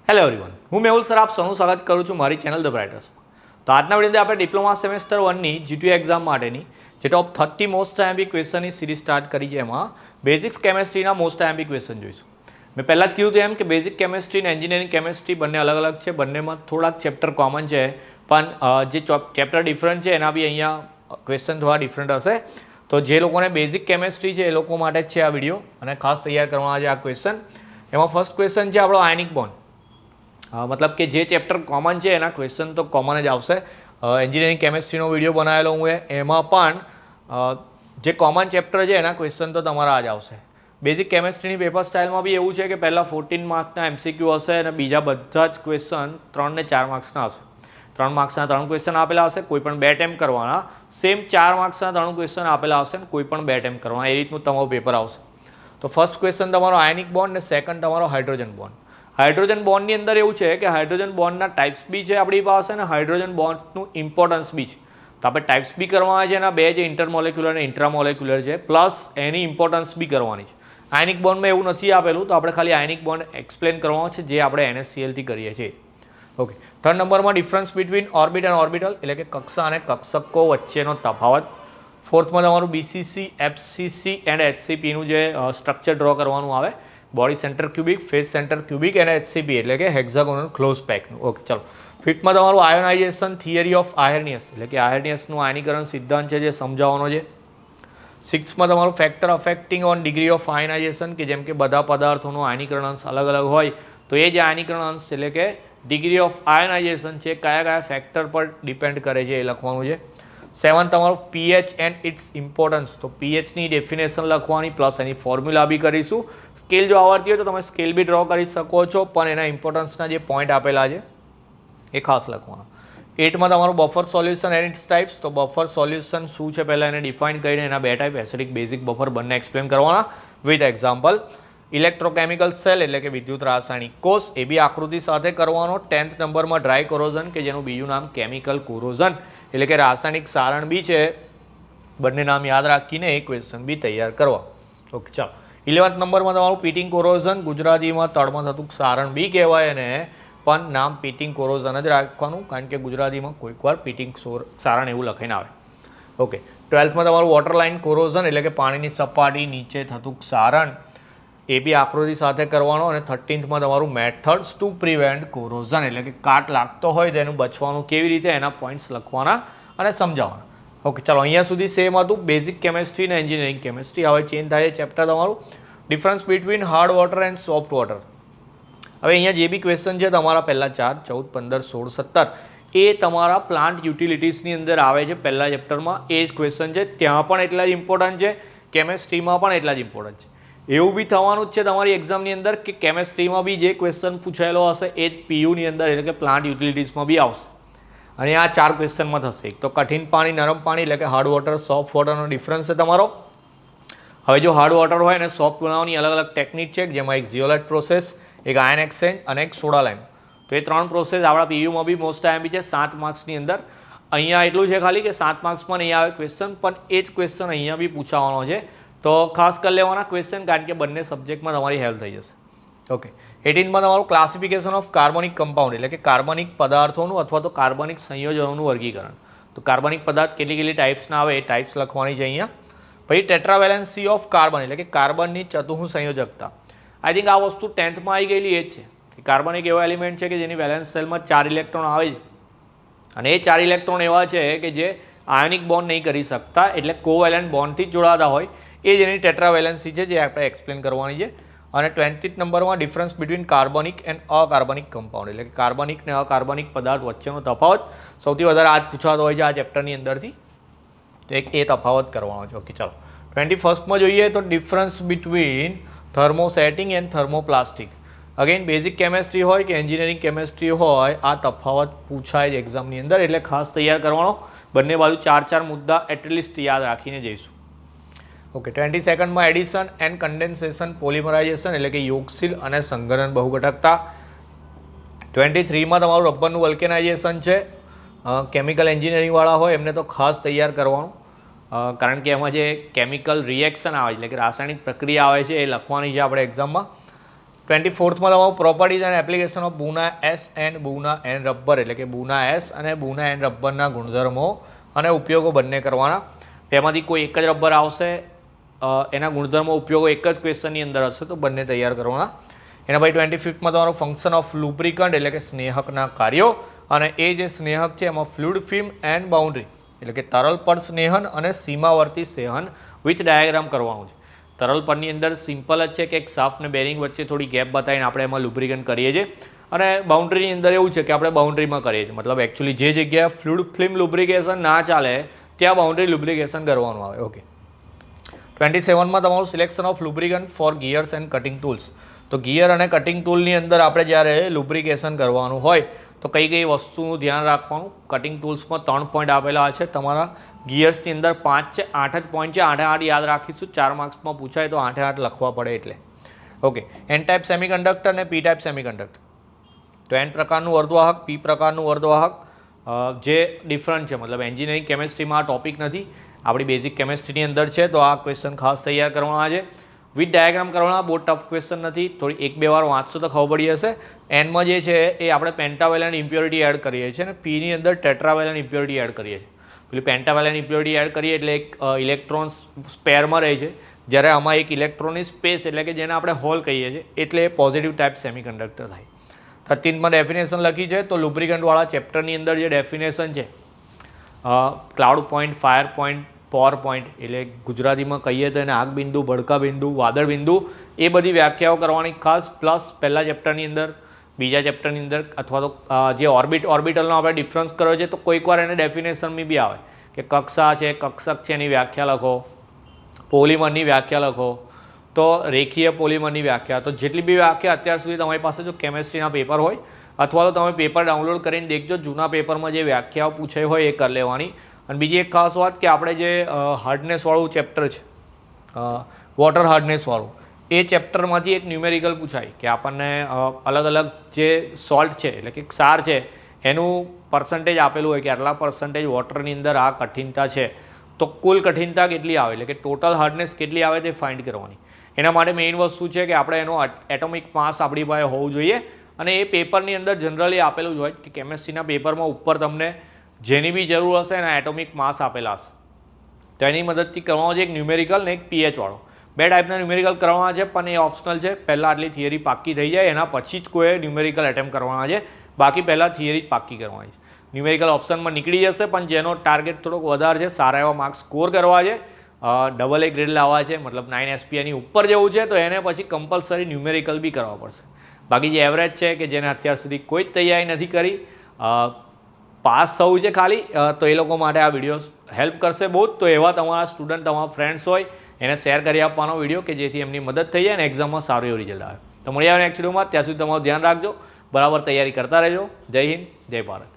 Hello everyone, હું Mehul sir આપ સૌનું સ્વાગત કરું છું મારી ચેનલ ધ બ્રાઇટર્સમાં. તો આજના વિડીયોની આપણે ડિપ્લોમા સેમેસ્ટર 1ની G2 એક્ઝામ માટેની જે ટોપ 30 મોસ્ટ આઈએમપી ક્વેશ્ચનની સિરીઝ સ્ટાર્ટ કરી છે. એમાં બેઝિક્સ કેમેસ્ટ્રીના મોસ્ટ આઈએમપી ક્વેશ્ચન જોઈશું. મેં પહેલાં જ કીધું એમ કે બેઝિક કેમેસ્ટ્રી અને એન્જિનિયરિંગ કેમેસ્ટ્રી બંને અલગ અલગ છે. બંનેમાં થોડાક ચેપ્ટર કોમન છે, પણ જે ચેપ્ટર ડિફરન્ટ છે એના બી અહીંયા ક્વેશ્ચન થોડા ડિફરન્ટ હશે. તો જે લોકોને બેઝિક કેમેસ્ટ્રી છે એ લોકો માટે જ છે આ વિડીયો અને ખાસ તૈયાર કરવાના છે આ ક્વેશ્ચન. એમાં ફર્સ્ટ ક્વેશ્ચન છે આપણો આયનિક બોન્ડ. મતલબ કે જે ચેપ્ટર કોમન છે એના ક્વેશ્ચન તો કોમન જ આવશે. એન્જિનિયરિંગ કેમેસ્ટ્રીનો વિડીયો બનાવેલો હું એમાં પણ જે કોમન ચેપ્ટર છે એના ક્વેશ્ચન તો તમારા જ આવશે. બેઝિક કેમેસ્ટ્રીની પેપર સ્ટાઇલમાં બી એવું છે કે પહેલાં 14 માર્ક્સના MCQ હશે અને બીજા બધા જ ક્વેશ્ચન 3 ને 4 માર્ક્સના હશે. 3 માર્ક્સના 3 ક્વેશ્ચન આપેલા હશે, કોઈ પણ 2 અટેમ્પ્ટ કરવાના. સેમ 4 માર્ક્સના 3 ક્વેશ્ચન આપેલા હશે અને કોઈ પણ 2 અટેમ્પ્ટ કરવાના. એ રીતનું તમારું પેપર આવશે. તો ફર્સ્ટ ક્વેશ્ચન તમારો આયનિક બોન્ડ અને સેકન્ડ તમારો હાઇડ્રોજન બોન્ડ. હાઇડ્રોજન બોન્ડની અંદર એવું છે કે હાઇડ્રોજન બોન્ડના ટાઈપ્સ બી છે આપણી પાસે અને હાઇડ્રોજન બોન્ડનું ઇમ્પોર્ટન્સ બી છે. તો આપણે ટાઈપ્સ બી કરવાના છે. એના બે જે ઇન્ટરમોલેક્યુલર અને ઇન્ટ્રામોલેક્યુલર છે, પ્લસ એની ઇમ્પોર્ટન્સ બી કરવાની છે. આયનિક બોન્ડમાં એવું નથી આપેલું, તો આપણે ખાલી આયનિક બોન્ડ એક્સપ્લેન કરવાનો છે જે આપણે NaCl થી કરીએ છીએ. ઓકે. થર્ડ નંબરમાં difference between orbit and orbital, એટલે કે કક્ષા અને કક્ષકો વચ્ચેનો તફાવત. ફોર્થમાં તમારું BCC, FCC એન્ડ HCPનું જે સ્ટ્રક્ચર ડ્રો કરવાનું આવે. Body centre cubic, face centre cubic અને HCP એટલે કે હેક્ઝાગોનલ ક્લોઝ પેકનું. ઓકે, ચલો. ફિફ્થમાં તમારું આયોનાઇઝેશન થિયરી ઓફ આયર્નિયસ, એટલે કે આયર્નિયસનું આયનીકરણ સિદ્ધાંત છે જે સમજાવવાનો છે. સિક્સમાં તમારું factor affecting on degree of ionisation, કે જેમ કે બધા પદાર્થોનો આયનીકરણ અંશ અલગ અલગ હોય તો એ જે આયનીકરણ અંશ એટલે કે ડિગ્રી ઓફ આયનાઇઝેશન છે કયા કયા ફેક્ટર પર ડિપેન્ડ કરે છે એ લખવાનું છે. સેવન તમારું pH એન્ડ ઇટ્સ ઇમ્પોર્ટન્સ, તો pHની ડેફિનેશન લખવાની પ્લસ એની ફોર્મ્યુલા બી કરીશું. સ્કેલ જો આવડતી હોય તો તમે સ્કેલ બી ડ્રો કરી શકો છો, પણ એના ઇમ્પોર્ટન્સના જે પોઈન્ટ આપેલા છે એ ખાસ લખવાના. 8માં તમારું buffer solution and its types, તો બફર સોલ્યુશન શું છે પહેલાં એને ડિફાઇન કરીને એના બે ટાઈપ એસિડિક બેઝિક બફર બંને એક્સપ્લેન કરવાના વિથ એક્ઝામ્પલ. ઇલેક્ટ્રોકેમિકલ સેલ એટલે કે વિદ્યુત રાસાયણિક કોષ, એ બી આકૃતિ સાથે કરવાનો. 10th નંબરમાં ડ્રાય કોરોઝન, કે જેનું બીજું નામ કેમિકલ કોરોઝન એટલે કે રાસાયણિક સારણ બી છે. બંને નામ યાદ રાખીને એક ક્વેશ્ચન બી તૈયાર કરવા. ઓકે, ચાલો. 11th નંબરમાં તમારું પીટિંગ કોરોઝન, ગુજરાતીમાં તળમાં થતું સારણ બી કહેવાય એને, પણ નામ પીટિંગ કોરોઝન જ રાખવાનું કારણ કે ગુજરાતીમાં કોઈક વાર પીટિંગ સારણ એવું લખાઈને આવે. ઓકે. 12thમાં તમારું વોટર લાઇન કોરોઝન એટલે કે પાણીની સપાટી નીચે થતું સારણ, એ બી આકૃતિ સાથે કરવાનો. અને 13thમાં તમારું મેથડ્સ ટુ પ્રિવેન્ટ કોરોઝન એટલે કે કાટ લાગતો હોય તો એનું બચવાનું કેવી રીતે એના પોઈન્ટ્સ લખવાના અને સમજાવવાના. ઓકે, ચાલો. અહીંયા સુધી સેમ હતું બેઝિક કેમેસ્ટ્રી અને એન્જિનિયરિંગ કેમેસ્ટ્રી. હવે ચેન્જ થાય છે ચેપ્ટર તમારું difference between hard water and soft water. હવે અહીંયા જે બી ક્વેશ્ચન છે તમારા પહેલા 4, 14, 15, 16, 17 એ તમારા પ્લાન્ટ યુટિલિટીઝની અંદર આવે છે પહેલા ચેપ્ટરમાં. એ જ ક્વેશ્ચન છે, ત્યાં પણ એટલા જ ઇમ્પોર્ટન્ટ છે, કેમેસ્ટ્રીમાં પણ એટલા જ ઇમ્પોર્ટન્ટ છે. એવું બી થવાનું જ છે તમારી એક્ઝામની અંદર કે કેમેસ્ટ્રીમાં બી જે ક્વેશ્ચન પૂછાયેલો હશે એ જ PUની અંદર એટલે કે પ્લાન્ટ યુટિલિટીઝમાં બી આવશે. અને આ 4 ક્વેશ્ચનમાં થશે. એક તો કઠિન પાણી, નરમ પાણી એટલે કે હાર્ડ વોટર, સોફ્ટ વોટરનો ડિફરન્સ છે તમારો. હવે જો હાર્ડ વોટર હોય અને સોફ્ટ બનાવવાની અલગ અલગ ટેકનિક છે, જેમાં એક ઝિયોલાઇટ પ્રોસેસ, એક આયન એક્સચેન્જ અને એક સોડા લાઇમ. તો એ 3 પ્રોસેસ આપણા PUમાં બી મોસ્ટ આઈએમપી છે 7 માર્ક્સની અંદર. અહીંયા એટલું છે ખાલી કે 7 માર્ક્સમાં નહીં આવે ક્વેશ્ચન, પણ એ જ ક્વેશ્ચન અહીંયા બી પૂછાવાનો છે. તો ખાસ કરી લેવાના ક્વેશ્ચન કારણ કે બંને સબ્જેક્ટમાં તમારી હેલ્પ થઈ જશે. ઓકે. 18માં તમારું ક્લાસિફિકેશન ઓફ કાર્બનિક કમ્પાઉન્ડ એટલે કે કાર્બનિક પદાર્થોનું અથવા તો કાર્બનિક સંયોજનોનું વર્ગીકરણ. તો કાર્બનિક પદાર્થ કેટલી ટાઈપ્સના આવે એ ટાઈપ્સ લખવાની છે અહીંયા. પછી ટેટ્રાવેલેન્સી ઓફ કાર્બન એટલે કે કાર્બનની ચતુઃ સંયોજકતા. આઈ થિંક આ વસ્તુ 10thમાં આવી ગયેલી એ જ છે કે કાર્બન એક એવો એલિમેન્ટ છે કે જેની વેલેન્સ શેલમાં 4 ઇલેક્ટ્રોન આવે છે અને એ 4 ઇલેક્ટ્રોન એવા છે કે જે આયોનિક બોન્ડ નહીં કરી શકતા, એટલે કોવેલેન્ટ બોન્ડથી જ જોડાતા હોય. એ જેની ટેટ્રાવેલેન્સી છે જે આપણે એક્સપ્લેન કરવાની છે. અને 20th નંબરમાં ડિફરન્સ બિટવીન કાર્બનિક એન્ડ અકાર્બનિક કમ્પાઉન્ડ એટલે કે કાર્બનિક ને અકાર્બનિક પદાર્થ વચ્ચેનો તફાવત સૌથી વધારે આજ પૂછાતો હોય છે આ ચેપ્ટરની અંદરથી. તો એક એ તફાવત કરવાનો છે. ઓકે, ચાલો. 21st જોઈએ તો difference between thermosetting and thermoplastic. Again basic chemistry હોય કે એન્જિનિયરિંગ કેમેસ્ટ્રી હોય આ તફાવત પૂછાય છે એક્ઝામની અંદર, એટલે ખાસ તૈયાર કરવાનો. બંને બાજુ 4 મુદ્દા એટલીસ્ટ યાદ રાખીને જઈશું. ઓકે. 22ndમાં એડિશન એન્ડ કન્ડેન્સેશન પોલિમરાઇઝેશન એટલે કે યોગશીલ અને સંઘનન બહુઘટકતા. 23માં તમારું રબરનું વલ્કેનાઇઝેશન છે. કેમિકલ એન્જિનિયરિંગવાળા હોય એમને તો ખાસ તૈયાર કરવાનું કારણ કે એમાં જે કેમિકલ રિએક્શન આવે એટલે કે રાસાયણિક પ્રક્રિયા આવે છે એ લખવાની છે આપણે એક્ઝામમાં. 24માં તમારું properties and application of buna S and buna and rubber એટલે કે બુના એસ અને બુના એન્ડ રબરના ગુણધર્મો અને ઉપયોગો બંને કરવાના. તેમાંથી કોઈ એક જ રબર આવશે, એના ગુણધર્મો ઉપયોગો એક જ ક્વેશ્ચનની અંદર હશે તો બંને તૈયાર કરવાના. એના પછી 25માં તમારું ફંક્શન ઓફ લુબ્રિકન્ટ એટલે કે સ્નેહકના કાર્યો અને એ જે સ્નેહક છે એમાં ફ્લુઇડ ફિલ્મ એન્ડ બાઉન્ડ્રી એટલે કે તરલ પડ સ્નેહન અને સીમાવર્તી સહેન વિચ ડાયાગ્રામ કરવાનું છે. તરલ પડની અંદર સિમ્પલ જ છે કે એક શાફ્ટ અને બેરિંગ વચ્ચે થોડી ગેપ બતાવીને આપણે એમાં લુબ્રિકન્ટ કરીએ છીએ અને બાઉન્ડ્રીની અંદર એવું છે કે આપણે બાઉન્ડ્રીમાં કરીએ છીએ, મતલબ એકચ્યુઅલી જે જગ્યાએ ફ્લુઇડ ફિલ્મ લુબ્રિકેશન ના ચાલે ત્યાં બાઉન્ડ્રી લુબ્રિકેશન કરવાનું આવે. ઓકે. 27માં તમારું selection of lubricant for gears and cutting tools. તો ગિયર અને કટિંગ ટૂલની અંદર આપણે જ્યારે લુબ્રિકેશન કરવાનું હોય તો કઈ કઈ વસ્તુનું ધ્યાન રાખવાનું. કટિંગ ટૂલ્સમાં 3 પોઈન્ટ આપેલા છે, તમારા ગિયર્સની અંદર 5 છે, 8 જ પોઈન્ટ છે, 8 યાદ રાખીશું. 4 માર્ક્સમાં પૂછાય તો 8 લખવા પડે એટલે. ઓકે. એન ટાઈપ સેમિકન્ડક્ટર અને પી ટાઈપ સેમિકન્ડક્ટર. તો એન પ્રકારનું અર્ધવાહક, પી પ્રકારનું અર્ધવાહક જે ડિફરન્ટ છે, મતલબ એન્જિનિયરિંગ કેમેસ્ટ્રીમાં આ ટોપિક નથી, આપણી બેઝિક કેમેસ્ટ્રીની અંદર છે, તો આ ક્વેશ્ચન ખાસ તૈયાર કરવાના છે. વિથ ડાયાગ્રામ કરવાના, બહુ ટફ ક્વેશ્ચન નથી, થોડી 1-2 વાર વાંચશો તો ખબર પડી જશે. એનમાં જે છે એ આપણે પેન્ટાવેલેન્ટ ઇમ્પ્યોરિટી એડ કરીએ છીએ અને પીની અંદર ટેટ્રાવેલેન્ટ ઇમ્પ્યોરિટી એડ કરીએ છીએ. પેલી પેન્ટાવેલેન્ટ ઇમ્પ્યોરિટી એડ કરીએ એટલે એક ઇલેક્ટ્રોન્સ સ્પેરમાં રહે છે, જ્યારે આમાં એક ઇલેક્ટ્રોનની સ્પેસ એટલે કે જેને આપણે હોલ કહીએ છીએ એટલે એ પોઝિટિવ ટાઈપ સેમિકન્ડક્ટર થાય. 13માં ડેફિનેશન લખી છે, તો લુબ્રિકન્ટવાળા ચેપ્ટરની અંદર જે ડેફિનેશન છે ક્લાઉડ પોઈન્ટ, ફાયર પોઈન્ટ, પોર પોઈન્ટ એટલે ગુજરાતીમાં કહીએ તો એને આગ બિંદુ, ભડકા બિંદુ, વાદળ બિંદુ, એ બધી વ્યાખ્યાઓ કરવાની ખાસ. પ્લસ પહેલા ચેપ્ટરની અંદર, બીજા ચેપ્ટરની અંદર અથવા તો જે ઓર્બિટલનો આપણે ડિફરન્સ કર્યો છે તો કોઈક વાર એને ડેફિનેશનમાં બી આવે કે કક્ષા છે, કક્ષક છે એની વ્યાખ્યા લખો, પોલિમરની વ્યાખ્યા લખો, તો રેખીય પોલિમરની વ્યાખ્યા. તો જેટલી બી વ્યાખ્યા અત્યાર સુધી તમારી પાસે જો કેમેસ્ટ્રીના પેપર હોય અથવા તો તમે પેપર ડાઉનલોડ કરીને દેખજો, જૂના પેપરમાં જે વ્યાખ્યાઓ પૂછાઈ હોય એ કરી લેવાની. અને બીજી એક ખાસ વાત કે આપણે જે હાર્ડનેસવાળું ચેપ્ટર છે, વોટર હાર્ડનેસવાળું, એ ચેપ્ટરમાંથી એક ન્યુમેરિકલ પૂછાય કે આપણને અલગ અલગ જે સોલ્ટ છે એટલે કે ક્ષાર છે એનું પર્સન્ટેજ આપેલું હોય કે આટલા પર્સન્ટેજ વોટરની અંદર આ કઠિનતા છે, તો કુલ કઠિનતા કેટલી આવે એટલે કે ટોટલ હાર્ડનેસ કેટલી આવે તે ફાઇન્ડ કરવાની. એના માટે મેઇન વસ્તુ છે કે આપણે એનો એટોમિક માસ આપણી પાસે હોવું જોઈએ અને એ પેપરની અંદર જનરલી આપેલું જ હોય કે કેમેસ્ટ્રીના પેપરમાં ઉપર તમને જેની બી જરૂર હશે એના એટોમિક માસ આપેલા હશે, તો એની મદદથી કરવાનો છે એક ન્યુમેરિકલ ને એક પીએચ વાળો. 2 ટાઈપના ન્યુમેરિકલ કરવાના છે પણ એ ઓપ્શનલ છે. પહેલાં આટલી થિયરી પાક્કી થઈ જાય એના પછી જ કોઈ ન્યુમેરિકલ એટેમ્પ કરવાના છે, બાકી પહેલાં થિયરી જ પાક્કી કરવાની છે. ન્યુમેરિકલ ઓપ્શનમાં નીકળી જશે પણ જેનો ટાર્ગેટ થોડોક વધારે છે, સારા એવા માર્ક્સ સ્કોર કરવા છે, AA ગ્રેડ લાવવા છે, મતલબ 9 SPIની ઉપર જવું છે, તો એને પછી કમ્પલસરી ન્યુમેરિકલ બી કરવા પડશે. બાકી જે એવરેજ છે કે જેને અત્યાર સુધી કોઈ જ તૈયારી નથી કરી, પાસ થવું છે ખાલી, તો એ લોકો માટે આ વિડીયો હેલ્પ કરશે બહુ જ. તો એવા તમારા સ્ટુડન્ટ, તમારા ફ્રેન્ડ્સ હોય એને શેર કરી આપવાનો વિડીયો કે જેથી એમની મદદ થઈ જાય અને એક્ઝામમાં સારું એવું રિઝલ્ટ આવે. તો મળી આવે નેક્સ્ટ વિડીયોમાં, ત્યાં સુધી તમારું ધ્યાન રાખજો, બરાબર તૈયારી કરતા રહેજો. જય હિન્દ, જય ભારત.